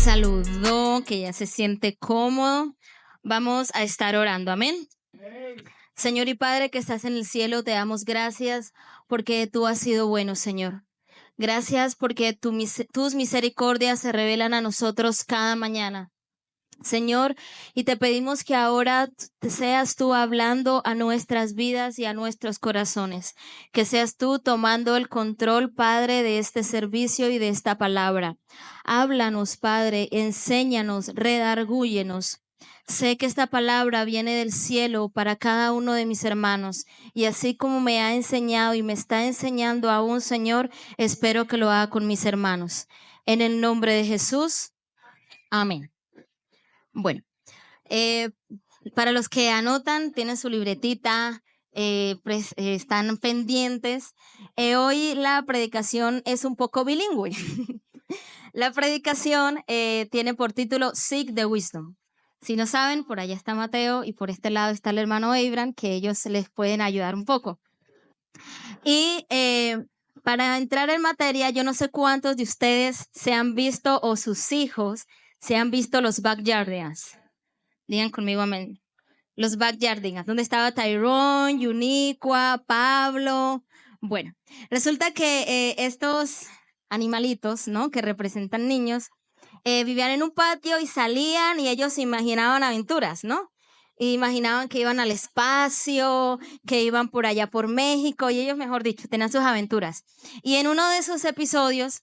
saludó, que ya se siente cómodo, vamos a estar orando. Amén. Señor y Padre que estás en el cielo, te damos gracias porque tú has sido bueno, Señor. Gracias porque tus misericordias se revelan a nosotros cada mañana. Señor, y te pedimos que ahora seas tú hablando a nuestras vidas y a nuestros corazones, que seas tú tomando el control, Padre, de este servicio y de esta palabra. Háblanos, Padre, enséñanos, redargúyenos. Sé que esta palabra viene del cielo para cada uno de mis hermanos, y así como me ha enseñado y me está enseñando aún, Señor, espero que lo haga con mis hermanos. En el nombre de Jesús, amén. Bueno, para los que anotan, tienen su libretita, están pendientes. Hoy la predicación es un poco bilingüe. La predicación tiene por título Seek the Wisdom. Si no saben, por allá está Mateo y por este lado está el hermano Abraham, que ellos les pueden ayudar un poco. Y para entrar en materia, yo no sé cuántos de ustedes se han visto o sus hijos se han visto los Backyardigans. Digan conmigo amén. Los Backyardigans, donde estaba Tyrone, Yuniqua, Pablo. Bueno, resulta que estos animalitos, ¿no? Que representan niños, vivían en un patio y salían y ellos se imaginaban aventuras, ¿no? Y imaginaban que iban al espacio, que iban por allá por México y ellos, mejor dicho, tenían sus aventuras. Y en uno de esos episodios,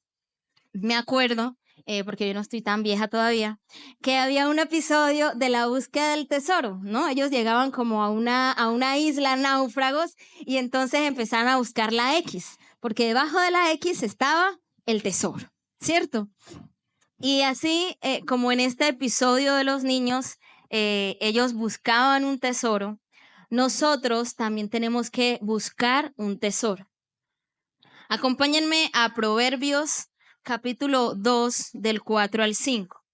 me acuerdo, porque yo no estoy tan vieja todavía, que había un episodio de la búsqueda del tesoro, ¿no? Ellos llegaban como a una isla, náufragos, y entonces empezaron a buscar la X, porque debajo de la X estaba el tesoro, ¿cierto? Y así, como en este episodio de los niños, ellos buscaban un tesoro, nosotros también tenemos que buscar un tesoro. Acompáñenme a Proverbios capítulo 2 del 4 al 5.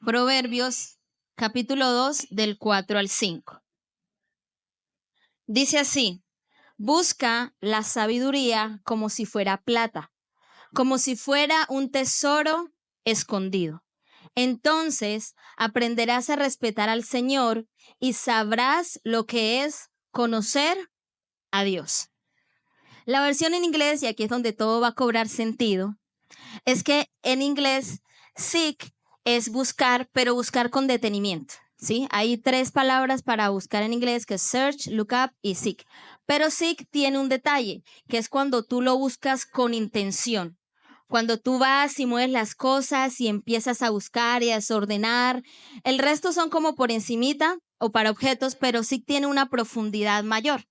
Proverbios capítulo 2 del 4 al 5. Dice así: busca la sabiduría como si fuera plata, como si fuera un tesoro escondido. Entonces aprenderás a respetar al Señor y sabrás lo que es conocer a Dios. La versión en inglés, y aquí es donde todo va a cobrar sentido, es que en inglés seek es buscar, pero buscar con detenimiento, ¿sí? Hay 3 palabras para buscar en inglés, que es search, look up y seek. Pero seek tiene un detalle, que es cuando tú lo buscas con intención. Cuando tú vas y mueves las cosas y empiezas a buscar y a desordenar. El resto son como por encimita o para objetos, pero seek tiene una profundidad mayor.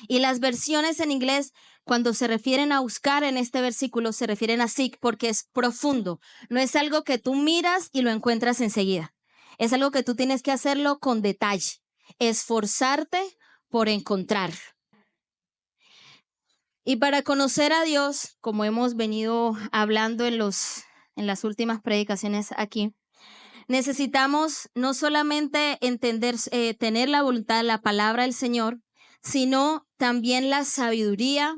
Y las versiones en inglés, cuando se refieren a buscar en este versículo, se refieren a seek porque es profundo. No es algo que tú miras y lo encuentras enseguida. Es algo que tú tienes que hacerlo con detalle. Esforzarte por encontrarlo. Y para conocer a Dios, como hemos venido hablando en las últimas predicaciones aquí, necesitamos no solamente entender, tener la voluntad, la palabra del Señor, sino también la sabiduría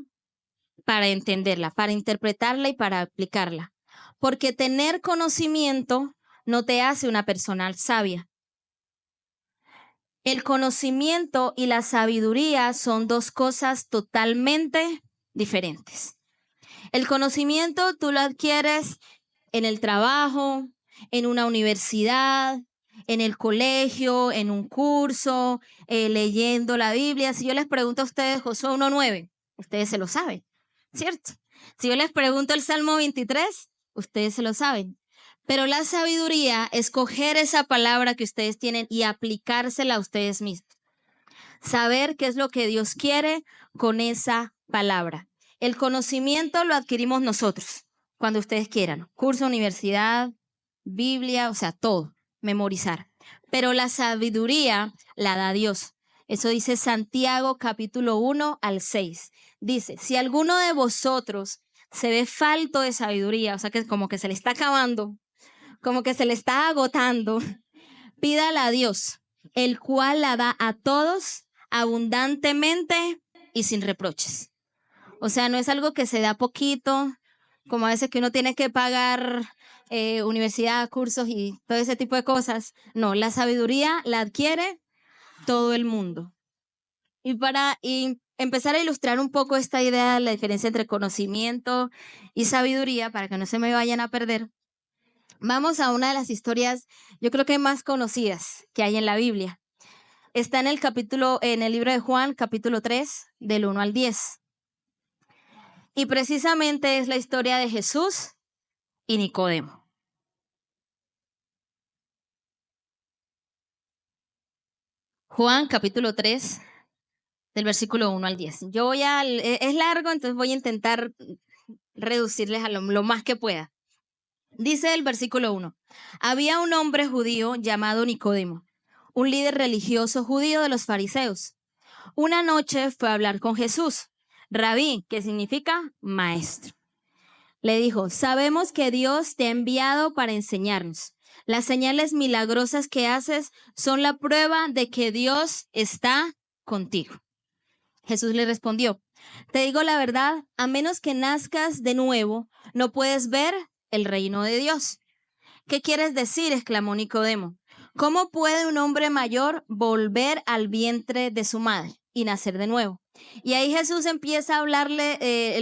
para entenderla, para interpretarla y para aplicarla. Porque tener conocimiento no te hace una persona sabia. El conocimiento y la sabiduría son 2 cosas totalmente diferentes. El conocimiento tú lo adquieres en el trabajo, en una universidad, en el colegio, en un curso, leyendo la Biblia. Si yo les pregunto a ustedes Josué 1:9, ustedes se lo saben, ¿cierto? Si yo les pregunto el Salmo 23, ustedes se lo saben. Pero la sabiduría es coger esa palabra que ustedes tienen y aplicársela a ustedes mismos. Saber qué es lo que Dios quiere con esa palabra. El conocimiento lo adquirimos nosotros, cuando ustedes quieran. Curso, universidad, Biblia, o sea, todo, memorizar. Pero la sabiduría la da Dios. Eso dice Santiago capítulo 1 al 6. Dice, si alguno de vosotros se ve falto de sabiduría, o sea, que como que se le está acabando, como que se le está agotando, pídala a Dios, el cual la da a todos abundantemente y sin reproches. O sea, no es algo que se da poquito como a veces que uno tiene que pagar universidad, cursos y todo ese tipo de cosas. No, la sabiduría la adquiere todo el mundo. Y para empezar a ilustrar un poco esta idea, la diferencia entre conocimiento y sabiduría, para que no se me vayan a perder, vamos a una de las historias, yo creo que más conocidas que hay en la Biblia. Está en el libro de Juan, capítulo 3, del 1 al 10. Y precisamente es la historia de Jesús y Nicodemo. Juan, capítulo 3, del versículo 1 al 10. Es largo, entonces voy a intentar reducirles a lo más que pueda. Dice el versículo 1, había un hombre judío llamado Nicodemo, un líder religioso judío de los fariseos. Una noche fue a hablar con Jesús. Rabí, que significa maestro. Le dijo, sabemos que Dios te ha enviado para enseñarnos. Las señales milagrosas que haces son la prueba de que Dios está contigo. Jesús le respondió, te digo la verdad, a menos que nazcas de nuevo, no puedes ver el reino de Dios. ¿Qué quieres decir? Exclamó Nicodemo. ¿Cómo puede un hombre mayor volver al vientre de su madre y nacer de nuevo? Y ahí Jesús empieza a hablarle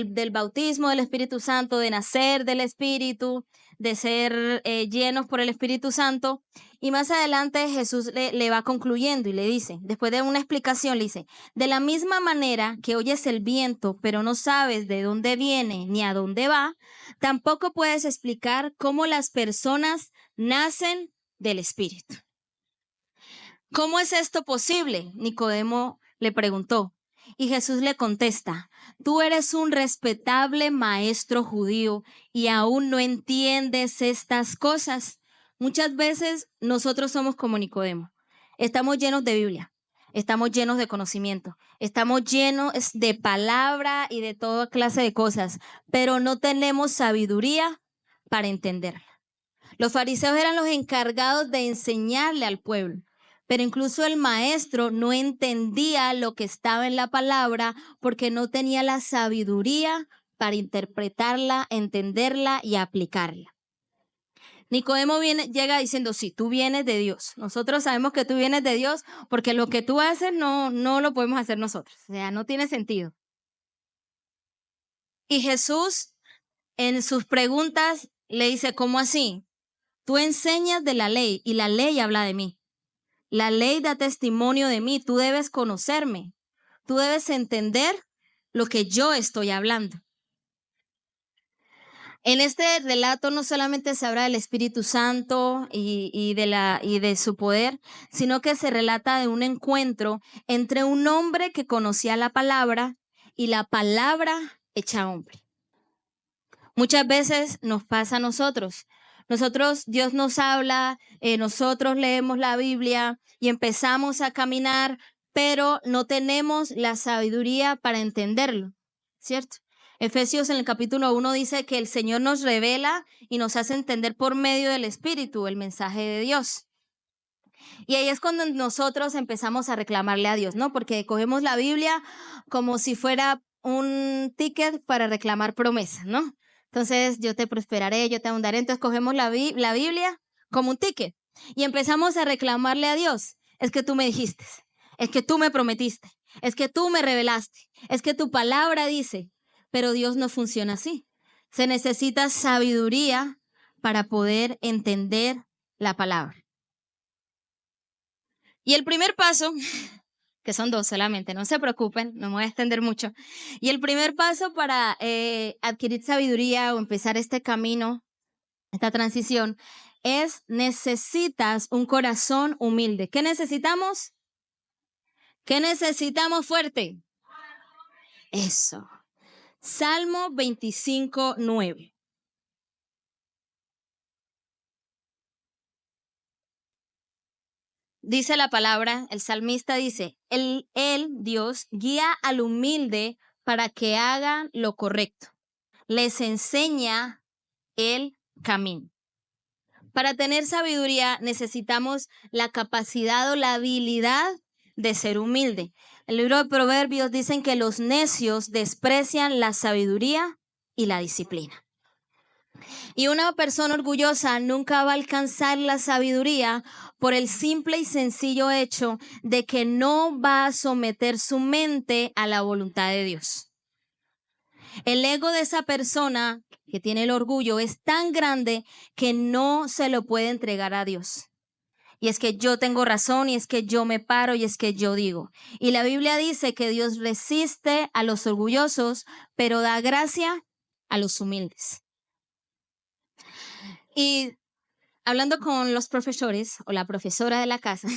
del bautismo del Espíritu Santo, de nacer del Espíritu, de ser llenos por el Espíritu Santo. Y más adelante Jesús le va concluyendo y le dice, después de una explicación, le dice, de la misma manera que oyes el viento, pero no sabes de dónde viene ni a dónde va, tampoco puedes explicar cómo las personas nacen del Espíritu. ¿Cómo es esto posible? Nicodemo le preguntó. Y Jesús le contesta, tú eres un respetable maestro judío y aún no entiendes estas cosas. Muchas veces nosotros somos como Nicodemo. Estamos llenos de Biblia, estamos llenos de conocimiento, estamos llenos de palabra y de toda clase de cosas, pero no tenemos sabiduría para entenderla. Los fariseos eran los encargados de enseñarle al pueblo. Pero incluso el maestro no entendía lo que estaba en la palabra porque no tenía la sabiduría para interpretarla, entenderla y aplicarla. Nicodemo llega diciendo, sí, tú vienes de Dios. Nosotros sabemos que tú vienes de Dios porque lo que tú haces no lo podemos hacer nosotros. O sea, no tiene sentido. Y Jesús en sus preguntas le dice, ¿cómo así? Tú enseñas de la ley y la ley habla de mí. La ley da testimonio de mí, tú debes conocerme, tú debes entender lo que yo estoy hablando. En este relato no solamente se habla del Espíritu Santo y de su poder, sino que se relata de un encuentro entre un hombre que conocía la palabra y la palabra hecha hombre. Muchas veces nos pasa a nosotros. Dios nos habla, nosotros leemos la Biblia y empezamos a caminar, pero no tenemos la sabiduría para entenderlo, ¿cierto? Efesios en el capítulo 1 dice que el Señor nos revela y nos hace entender por medio del Espíritu el mensaje de Dios. Y ahí es cuando nosotros empezamos a reclamarle a Dios, ¿no? Porque cogemos la Biblia como si fuera un ticket para reclamar promesas, ¿no? Entonces, yo te prosperaré, yo te abundaré. Entonces, cogemos la Biblia como un ticket y empezamos a reclamarle a Dios. Es que tú me dijiste, es que tú me prometiste, es que tú me revelaste, es que tu palabra dice, pero Dios no funciona así. Se necesita sabiduría para poder entender la palabra. Y el primer paso, que son dos solamente, no se preocupen, no me voy a extender mucho. Y el primer paso para adquirir sabiduría o empezar este camino, esta transición, necesitas un corazón humilde. ¿Qué necesitamos? ¿Qué necesitamos fuerte? Eso. Salmo 25:9. Dice la palabra, el salmista dice, Dios, guía al humilde para que hagan lo correcto. Les enseña el camino. Para tener sabiduría necesitamos la capacidad o la habilidad de ser humilde. El libro de Proverbios dicen que los necios desprecian la sabiduría y la disciplina. Y una persona orgullosa nunca va a alcanzar la sabiduría por el simple y sencillo hecho de que no va a someter su mente a la voluntad de Dios. El ego de esa persona que tiene el orgullo es tan grande que no se lo puede entregar a Dios. Y es que yo tengo razón, y es que yo me paro, y es que yo digo. Y la Biblia dice que Dios resiste a los orgullosos, pero da gracia a los humildes. Y hablando con los profesores o la profesora de la casa,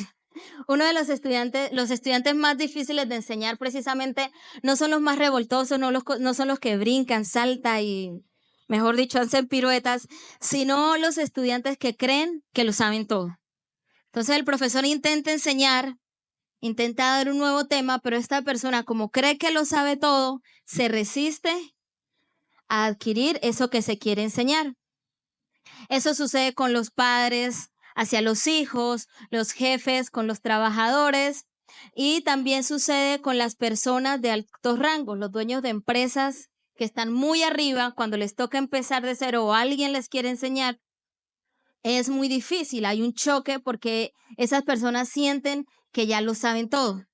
uno de los estudiantes más difíciles de enseñar precisamente no son los más revoltosos, no son los que brincan, saltan y, mejor dicho, hacen piruetas, sino los estudiantes que creen que lo saben todo. Entonces el profesor intenta enseñar, intenta dar un nuevo tema, pero esta persona, como cree que lo sabe todo, se resiste a adquirir eso que se quiere enseñar. Eso sucede con los padres hacia los hijos, los jefes con los trabajadores, y también sucede con las personas de altos rangos, los dueños de empresas que están muy arriba. Cuando les toca empezar de cero o alguien les quiere enseñar, es muy difícil, hay un choque porque esas personas sienten que ya lo saben todo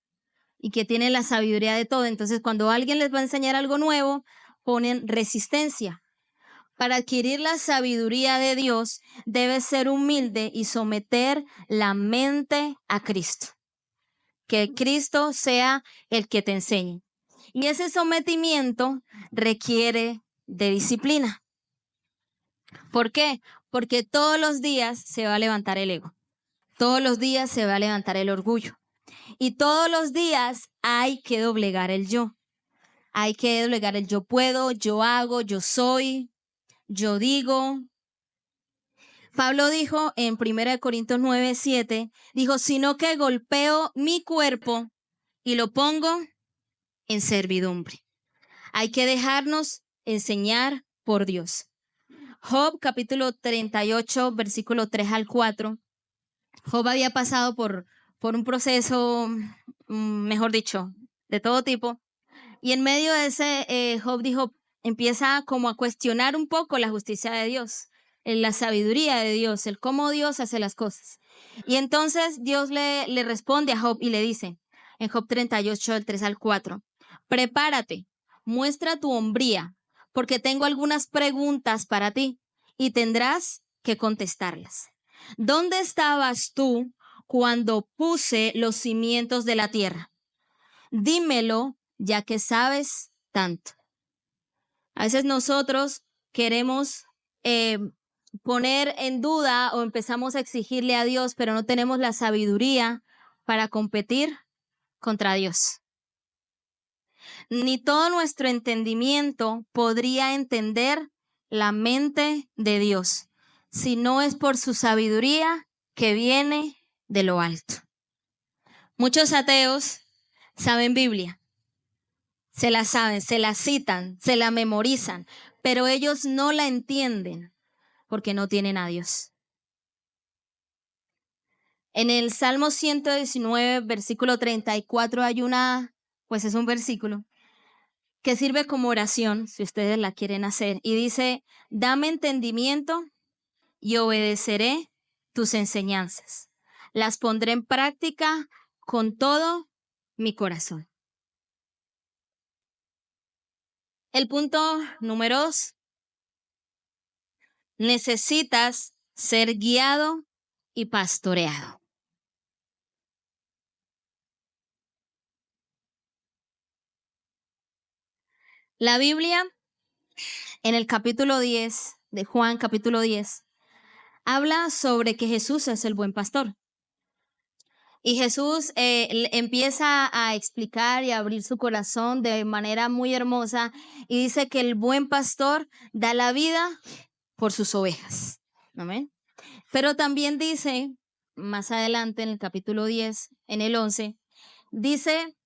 y que tienen la sabiduría de todo. Entonces, cuando alguien les va a enseñar algo nuevo, ponen resistencia. Para adquirir la sabiduría de Dios, debes ser humilde y someter la mente a Cristo. Que Cristo sea el que te enseñe. Y ese sometimiento requiere de disciplina. ¿Por qué? Porque todos los días se va a levantar el ego. Todos los días se va a levantar el orgullo. Y todos los días hay que doblegar el yo. Hay que doblegar el yo puedo, yo hago, yo soy, yo digo. Pablo dijo en 1 Corintios 9:7, dijo, sino que golpeo mi cuerpo y lo pongo en servidumbre. Hay que dejarnos enseñar por Dios. Job capítulo 38, versículo 3 al 4. Job había pasado por un proceso, mejor dicho, de todo tipo. Y en medio de ese, Job dijo, empieza como a cuestionar un poco la justicia de Dios, la sabiduría de Dios, el cómo Dios hace las cosas. Y entonces Dios le responde a Job y le dice, en Job 38, del 3 al 4, prepárate, muestra tu hombría, porque tengo algunas preguntas para ti y tendrás que contestarlas. ¿Dónde estabas tú cuando puse los cimientos de la tierra? Dímelo, ya que sabes tanto. A veces nosotros queremos poner en duda o empezamos a exigirle a Dios, pero no tenemos la sabiduría para competir contra Dios. Ni todo nuestro entendimiento podría entender la mente de Dios, si no es por su sabiduría que viene de lo alto. Muchos ateos saben Biblia, se la saben, se la citan, se la memorizan, pero ellos no la entienden porque no tienen a Dios. En el Salmo 119, versículo 34, pues es un versículo que sirve como oración, si ustedes la quieren hacer, y dice, dame entendimiento y obedeceré tus enseñanzas. Las pondré en práctica con todo mi corazón. El punto número 2. Necesitas ser guiado y pastoreado. La Biblia, en el capítulo 10 de Juan, capítulo 10, habla sobre que Jesús es el buen pastor. Y Jesús empieza a explicar y a abrir su corazón de manera muy hermosa y dice que el buen pastor da la vida por sus ovejas. ¿Amén? Pero también dice, más adelante en el capítulo 10, en el 11, dice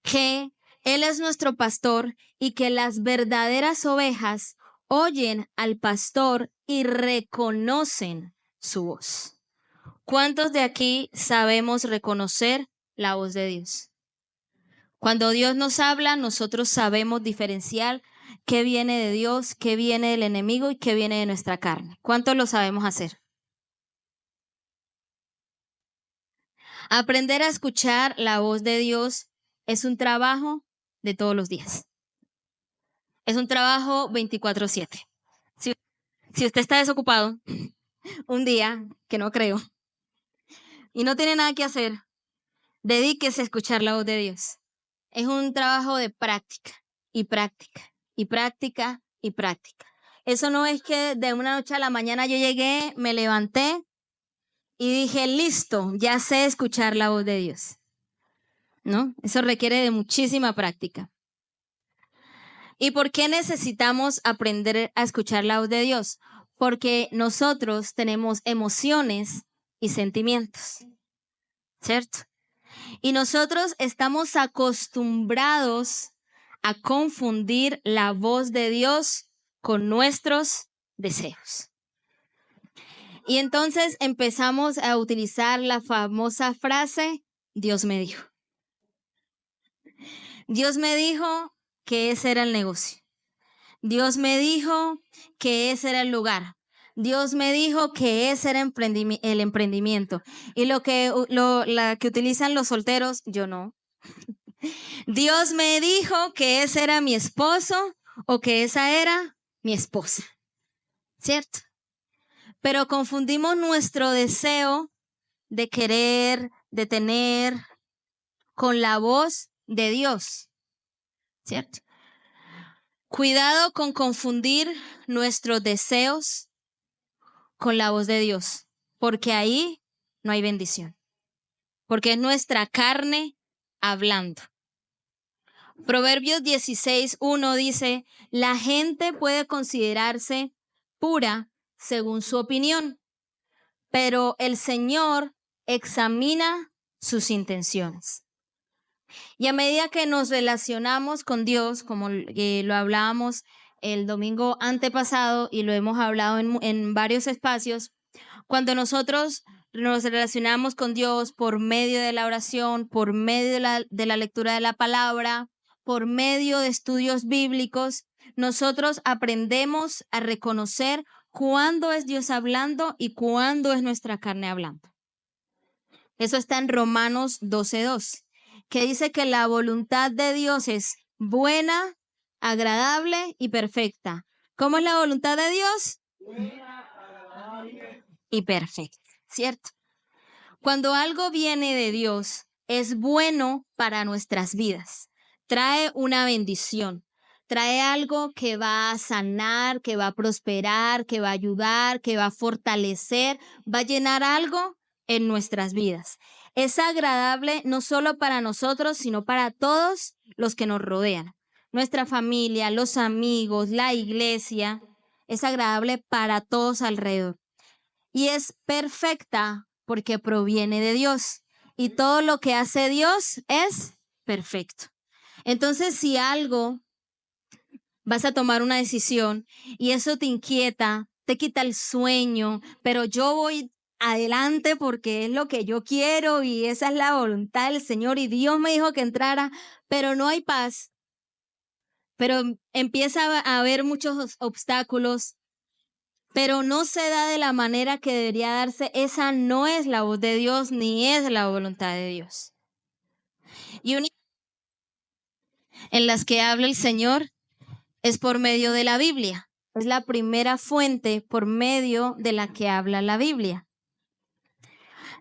que Él es nuestro pastor y que las verdaderas ovejas oyen al pastor y reconocen su voz. ¿Cuántos de aquí sabemos reconocer la voz de Dios? Cuando Dios nos habla, nosotros sabemos diferenciar qué viene de Dios, qué viene del enemigo y qué viene de nuestra carne. ¿Cuántos lo sabemos hacer? Aprender a escuchar la voz de Dios es un trabajo de todos los días. Es un trabajo 24/7. Si usted está desocupado un día, que no creo, y no tiene nada que hacer, dedíquese a escuchar la voz de Dios. Es un trabajo de práctica y práctica y práctica y práctica. Eso no es que de una noche a la mañana yo llegué, me levanté y dije, listo, ya sé escuchar la voz de Dios. ¿No? Eso requiere de muchísima práctica. ¿Y por qué necesitamos aprender a escuchar la voz de Dios? Porque nosotros tenemos emociones y sentimientos, ¿cierto? Y nosotros estamos acostumbrados a confundir la voz de Dios con nuestros deseos. Y entonces empezamos a utilizar la famosa frase, Dios me dijo. Dios me dijo que ese era el negocio. Dios me dijo que ese era el lugar. Dios me dijo que ese era el emprendimiento. Y la que utilizan los solteros, yo no. Dios me dijo que ese era mi esposo o que esa era mi esposa. ¿Cierto? Pero confundimos nuestro deseo de querer, de tener, con la voz de Dios. ¿Cierto? Cuidado con confundir nuestros deseos con la voz de Dios, porque ahí no hay bendición, porque es nuestra carne hablando. Proverbios 16:1 dice, la gente puede considerarse pura según su opinión, pero el Señor examina sus intenciones. Y a medida que nos relacionamos con Dios, como lo hablábamos el domingo antepasado y lo hemos hablado en varios espacios, cuando nosotros nos relacionamos con Dios por medio de la oración, por medio de la lectura de la palabra, por medio de estudios bíblicos, nosotros aprendemos a reconocer cuándo es Dios hablando y cuándo es nuestra carne hablando. Eso está en Romanos 12:2, que dice que la voluntad de Dios es buena, agradable y perfecta. ¿Cómo es la voluntad de Dios? Buena, agradable y perfecta, ¿cierto? Cuando algo viene de Dios, es bueno para nuestras vidas. Trae una bendición. Trae algo que va a sanar, que va a prosperar, que va a ayudar, que va a fortalecer, va a llenar algo en nuestras vidas. Es agradable no solo para nosotros, sino para todos los que nos rodean. Nuestra familia, los amigos, la iglesia. Es agradable para todos alrededor. Y es perfecta porque proviene de Dios. Y todo lo que hace Dios es perfecto. Entonces, si algo vas a tomar una decisión y eso te inquieta, te quita el sueño, pero yo voy adelante porque es lo que yo quiero y esa es la voluntad del Señor y Dios me dijo que entrara, pero no hay paz, pero empieza a haber muchos obstáculos, pero no se da de la manera que debería darse, esa no es la voz de Dios ni es la voluntad de Dios. Y en las que habla el Señor es por medio de la Biblia. Es la primera fuente por medio de la que habla la Biblia.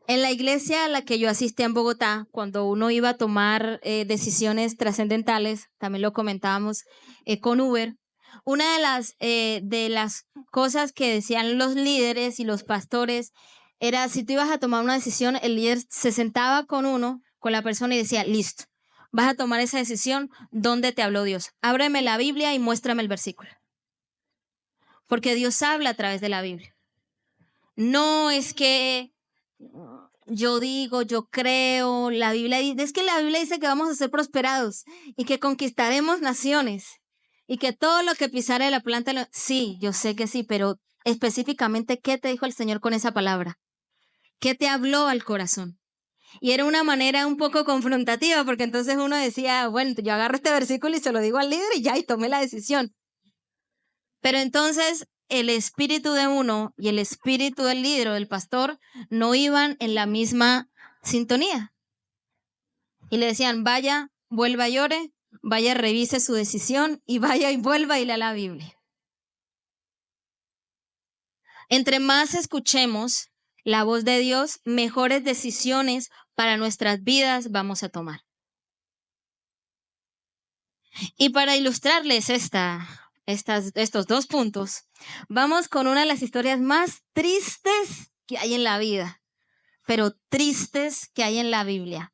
En la iglesia a la que yo asistí en Bogotá, cuando uno iba a tomar decisiones trascendentales, también lo comentábamos con Uber, una de las cosas que decían los líderes y los pastores era, si tú ibas a tomar una decisión, el líder se sentaba con uno, con la persona y decía, listo, vas a tomar esa decisión, ¿dónde te habló Dios? Ábreme la Biblia y muéstrame el versículo. Porque Dios habla a través de la Biblia. No es que yo digo, yo creo, la Biblia dice, es que la Biblia dice que vamos a ser prosperados y que conquistaremos naciones y que todo lo que pisare la planta, sí, yo sé que sí, pero específicamente, ¿qué te dijo el Señor con esa palabra? ¿Qué te habló al corazón? Y era una manera un poco confrontativa, porque entonces uno decía, bueno, yo agarro este versículo y se lo digo al líder y ya, y tomé la decisión. Pero entonces el espíritu de uno y el espíritu del líder o del pastor no iban en la misma sintonía. Y le decían, vaya, vuelva, llore, vaya, revise su decisión y vaya y vuelva y lea la Biblia. Entre más escuchemos la voz de Dios, mejores decisiones para nuestras vidas vamos a tomar. Y para ilustrarles estos dos puntos, vamos con una de las historias más tristes que hay en la vida, pero tristes que hay en la Biblia.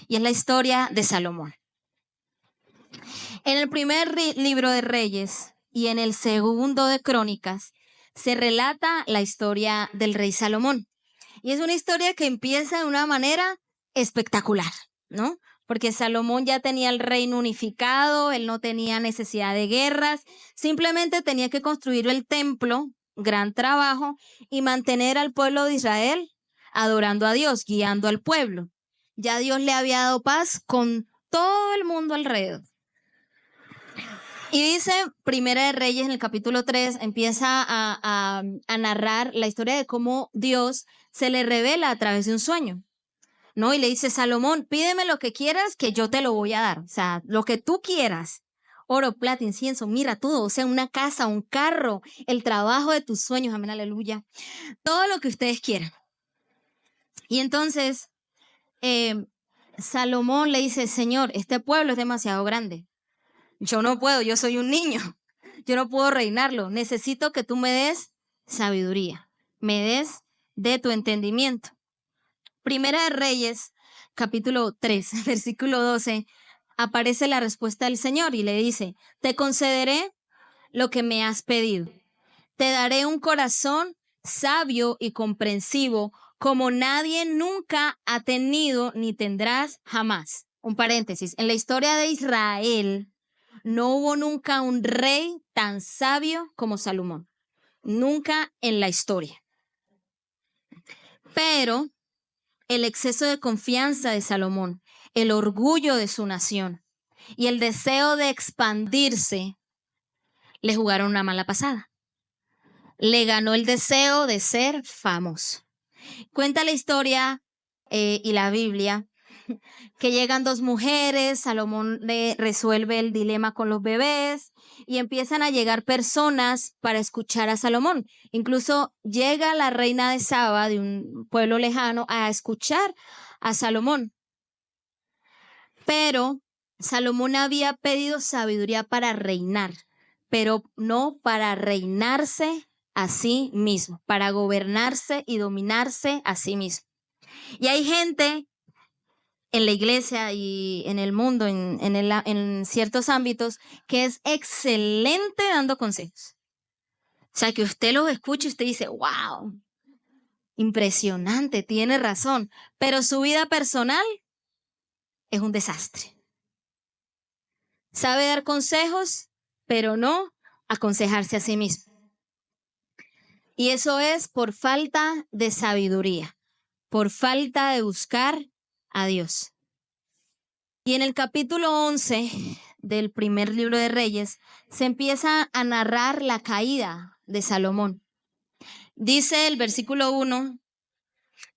Y es la historia de Salomón. En el primer libro de Reyes y en el segundo de Crónicas se relata la historia del rey Salomón. Y es una historia que empieza de una manera espectacular, ¿no? Porque Salomón ya tenía el reino unificado, él no tenía necesidad de guerras, simplemente tenía que construir el templo, gran trabajo, y mantener al pueblo de Israel adorando a Dios, guiando al pueblo. Ya Dios le había dado paz con todo el mundo alrededor. Y dice Primera de Reyes en el capítulo 3, empieza a narrar la historia de cómo Dios se le revela a través de un sueño, ¿no? Y le dice, Salomón, pídeme lo que quieras que yo te lo voy a dar. O sea, lo que tú quieras. Oro, plata, incienso, mira todo. O sea, una casa, un carro, el trabajo de tus sueños, amén, aleluya. Todo lo que ustedes quieran. Y entonces, Salomón le dice, Señor, este pueblo es demasiado grande. Yo no puedo, yo soy un niño. Yo no puedo reinarlo. Necesito que tú me des sabiduría, me des de tu entendimiento. Primera de Reyes, capítulo 3, versículo 12, aparece la respuesta del Señor y le dice, te concederé lo que me has pedido. Te daré un corazón sabio y comprensivo como nadie nunca ha tenido ni tendrás jamás. Un paréntesis, en la historia de Israel no hubo nunca un rey tan sabio como Salomón. Nunca en la historia. Pero el exceso de confianza de Salomón, el orgullo de su nación y el deseo de expandirse le jugaron una mala pasada. Le ganó el deseo de ser famoso. Cuenta la historia y la Biblia que llegan dos mujeres, Salomón le resuelve el dilema con los bebés y empiezan a llegar personas para escuchar a Salomón. Incluso llega la reina de Saba, de un pueblo lejano, a escuchar a Salomón. Pero Salomón había pedido sabiduría para reinar, pero no para reinarse a sí mismo, para gobernarse y dominarse a sí mismo. Y hay gente en la iglesia y en el mundo, en ciertos ámbitos, que es excelente dando consejos. O sea, que usted los escucha y usted dice, wow, impresionante, tiene razón, pero su vida personal es un desastre. Sabe dar consejos, pero no aconsejarse a sí mismo. Y eso es por falta de sabiduría, por falta de buscar a Dios. Y en el capítulo 11 del primer libro de Reyes se empieza a narrar la caída de Salomón. Dice el versículo 1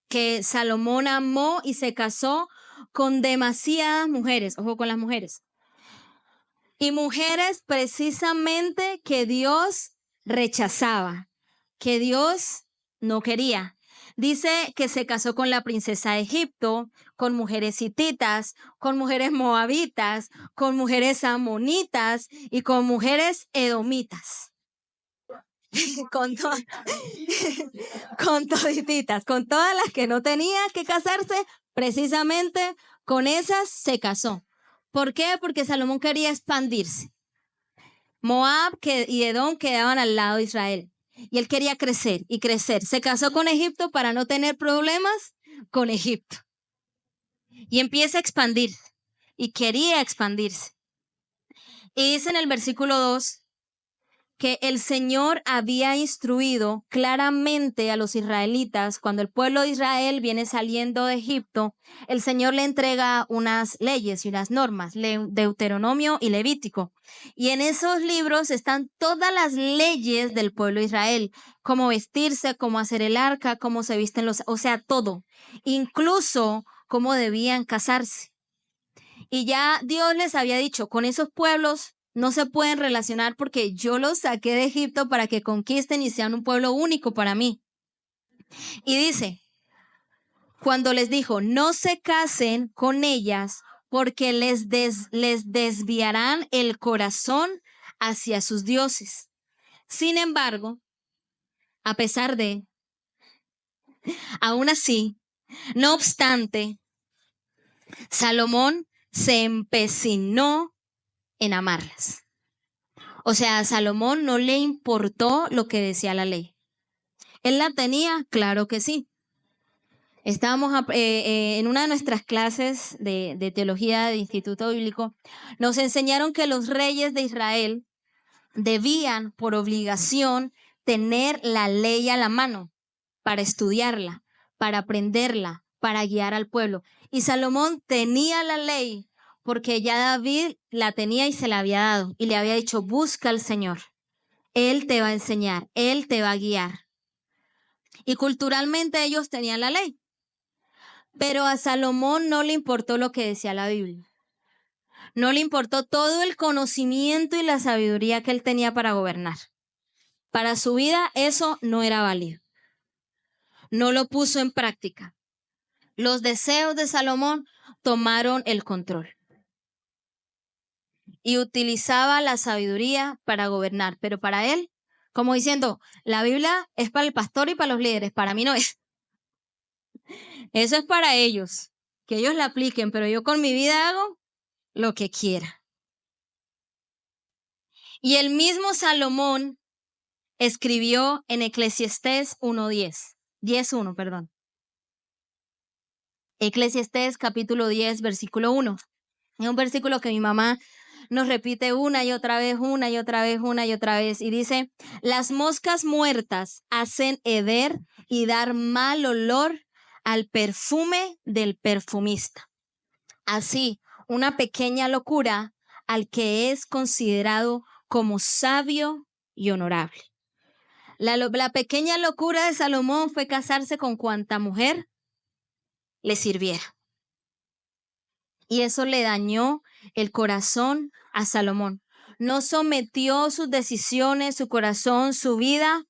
que Salomón amó y se casó con demasiadas mujeres, ojo con las mujeres, y mujeres precisamente que Dios rechazaba, que Dios no quería. Dice que se casó con la princesa de Egipto, con mujeres hititas, con mujeres moabitas, con mujeres amonitas y con mujeres edomitas. con, con todititas, con todas las que no tenía que casarse, precisamente con esas se casó. ¿Por qué? Porque Salomón quería expandirse. Moab y Edom quedaban al lado de Israel. Y él quería crecer y crecer. Se casó con Egipto para no tener problemas con Egipto. Y empieza a expandirse. Y quería expandirse. Y dice en el versículo 2 que el Señor había instruido claramente a los israelitas. Cuando el pueblo de Israel viene saliendo de Egipto, el Señor le entrega unas leyes y unas normas, Deuteronomio y Levítico. Y en esos libros están todas las leyes del pueblo de Israel, cómo vestirse, cómo hacer el arca, cómo se visten o sea, todo, incluso cómo debían casarse. Y ya Dios les había dicho, con esos pueblos no se pueden relacionar porque yo los saqué de Egipto para que conquisten y sean un pueblo único para mí. Y dice, cuando les dijo, no se casen con ellas porque les desviarán el corazón hacia sus dioses. Sin embargo, a pesar de, aún así, no obstante, Salomón se empecinó en amarlas. O sea, a Salomón no le importó lo que decía la ley. ¿Él la tenía? Claro que sí. Estábamos en una de nuestras clases de teología de Instituto Bíblico, nos enseñaron que los reyes de Israel debían, por obligación, tener la ley a la mano para estudiarla, para aprenderla, para guiar al pueblo. Y Salomón tenía la ley porque ya David la tenía y se la había dado y le había dicho, busca al Señor. Él te va a enseñar, Él te va a guiar. Y culturalmente ellos tenían la ley. Pero a Salomón no le importó lo que decía la Biblia. No le importó todo el conocimiento y la sabiduría que él tenía para gobernar. Para su vida eso no era válido. No lo puso en práctica. Los deseos de Salomón tomaron el control. Y utilizaba la sabiduría para gobernar. Pero para él, como diciendo, la Biblia es para el pastor y para los líderes, para mí no es. Eso es para ellos, que ellos la apliquen, pero yo con mi vida hago lo que quiera. Y el mismo Salomón escribió en Eclesiastés 1:10, 10:1, perdón. Eclesiastés capítulo 10, versículo 1. Es un versículo que mi mamá nos repite una y otra vez, una y otra vez, una y otra vez. Y dice, las moscas muertas hacen heder y dar mal olor al perfume del perfumista. Así, una pequeña locura al que es considerado como sabio y honorable. La pequeña locura de Salomón fue casarse con cuanta mujer le sirviera. Y eso le dañó el corazón a Salomón. No sometió sus decisiones, su corazón, su vida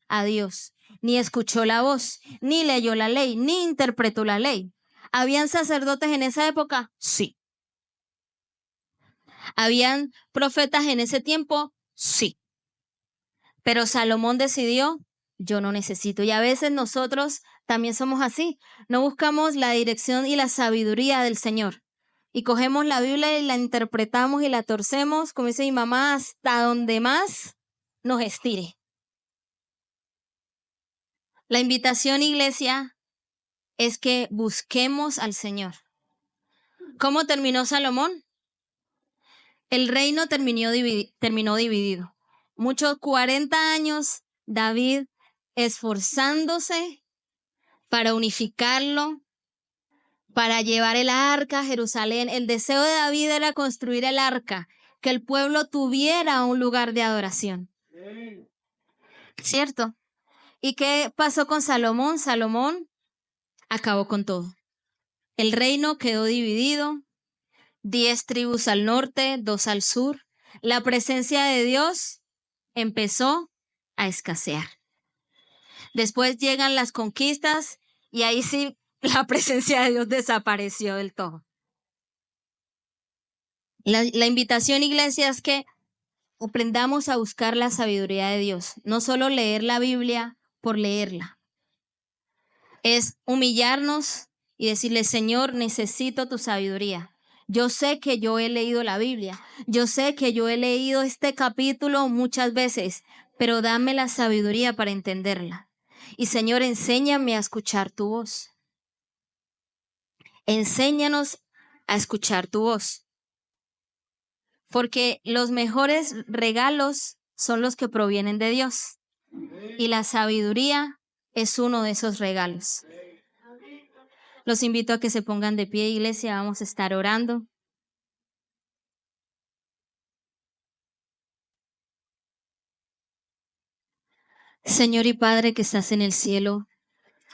a Dios. Ni escuchó la voz, ni leyó la ley, ni interpretó la ley. ¿Habían sacerdotes en esa época? Sí. ¿Habían profetas en ese tiempo? Sí. Pero Salomón decidió, yo no necesito. Y a veces nosotros también somos así. No buscamos la dirección y la sabiduría del Señor. Y cogemos la Biblia y la interpretamos y la torcemos, como dice mi mamá, hasta donde más nos estire. La invitación, iglesia, es que busquemos al Señor. ¿Cómo terminó Salomón? El reino terminó dividido. Muchos 40 años, David esforzándose para unificarlo, para llevar el arca a Jerusalén. El deseo de David era construir el arca, que el pueblo tuviera un lugar de adoración. ¿Cierto? ¿Y qué pasó con Salomón? Salomón acabó con todo. El reino quedó dividido, 10 tribus al norte, 2 al sur. La presencia de Dios empezó a escasear. Después llegan las conquistas y ahí sí la presencia de Dios desapareció del todo. La invitación, iglesia, es que aprendamos a buscar la sabiduría de Dios. No solo leer la Biblia por leerla. Es humillarnos y decirle, Señor, necesito tu sabiduría. Yo sé que yo he leído la Biblia. Yo sé que yo he leído este capítulo muchas veces, pero dame la sabiduría para entenderla. Y Señor, enséñame a escuchar tu voz. Enséñanos a escuchar tu voz. Porque los mejores regalos son los que provienen de Dios. Y la sabiduría es uno de esos regalos. Los invito a que se pongan de pie, iglesia, vamos a estar orando. Señor y Padre que estás en el cielo,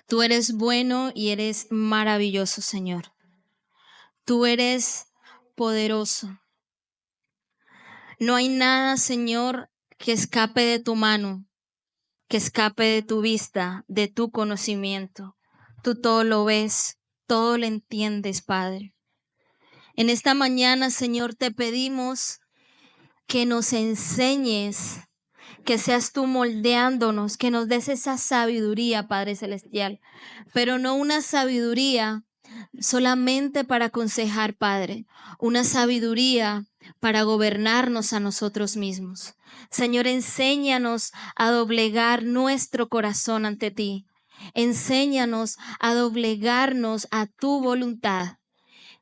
tú eres bueno y eres maravilloso, Señor. Tú eres poderoso. No hay nada, Señor, que escape de tu mano, que escape de tu vista, de tu conocimiento. Tú todo lo ves, todo lo entiendes, Padre. En esta mañana, Señor, te pedimos que nos enseñes, que seas tú moldeándonos, que nos des esa sabiduría, Padre Celestial, pero no una sabiduría solamente para aconsejar, Padre, una sabiduría para gobernarnos a nosotros mismos. Señor, enséñanos a doblegar nuestro corazón ante ti. Enséñanos a doblegarnos a tu voluntad.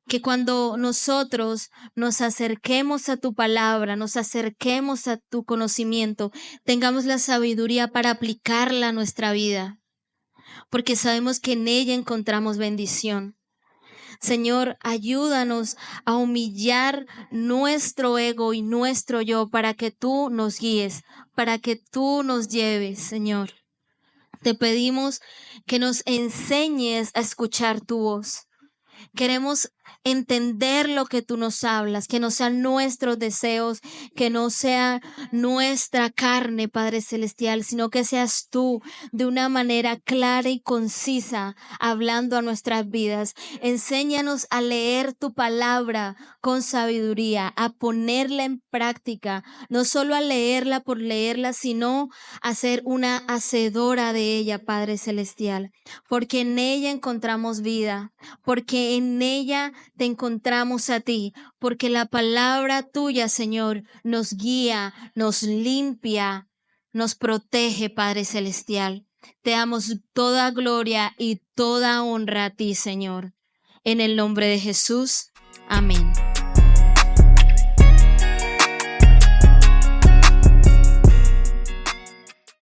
Que cuando nosotros nos acerquemos a tu palabra, nos acerquemos a tu conocimiento, tengamos la sabiduría para aplicarla a nuestra vida, porque sabemos que en ella encontramos bendición. Señor, ayúdanos a humillar nuestro ego y nuestro yo para que tú nos guíes, para que tú nos lleves, Señor. Te pedimos que nos enseñes a escuchar tu voz. Queremos entender lo que tú nos hablas, que no sean nuestros deseos, que no sea nuestra carne, Padre Celestial, sino que seas tú de una manera clara y concisa hablando a nuestras vidas. Enséñanos a leer tu palabra con sabiduría, a ponerla en práctica, no solo a leerla por leerla, sino a ser una hacedora de ella, Padre Celestial, porque en ella encontramos vida, porque en ella te encontramos a ti, porque la palabra tuya, Señor, nos guía, nos limpia, nos protege, Padre Celestial. Te damos toda gloria y toda honra a ti, Señor. En el nombre de Jesús, amén.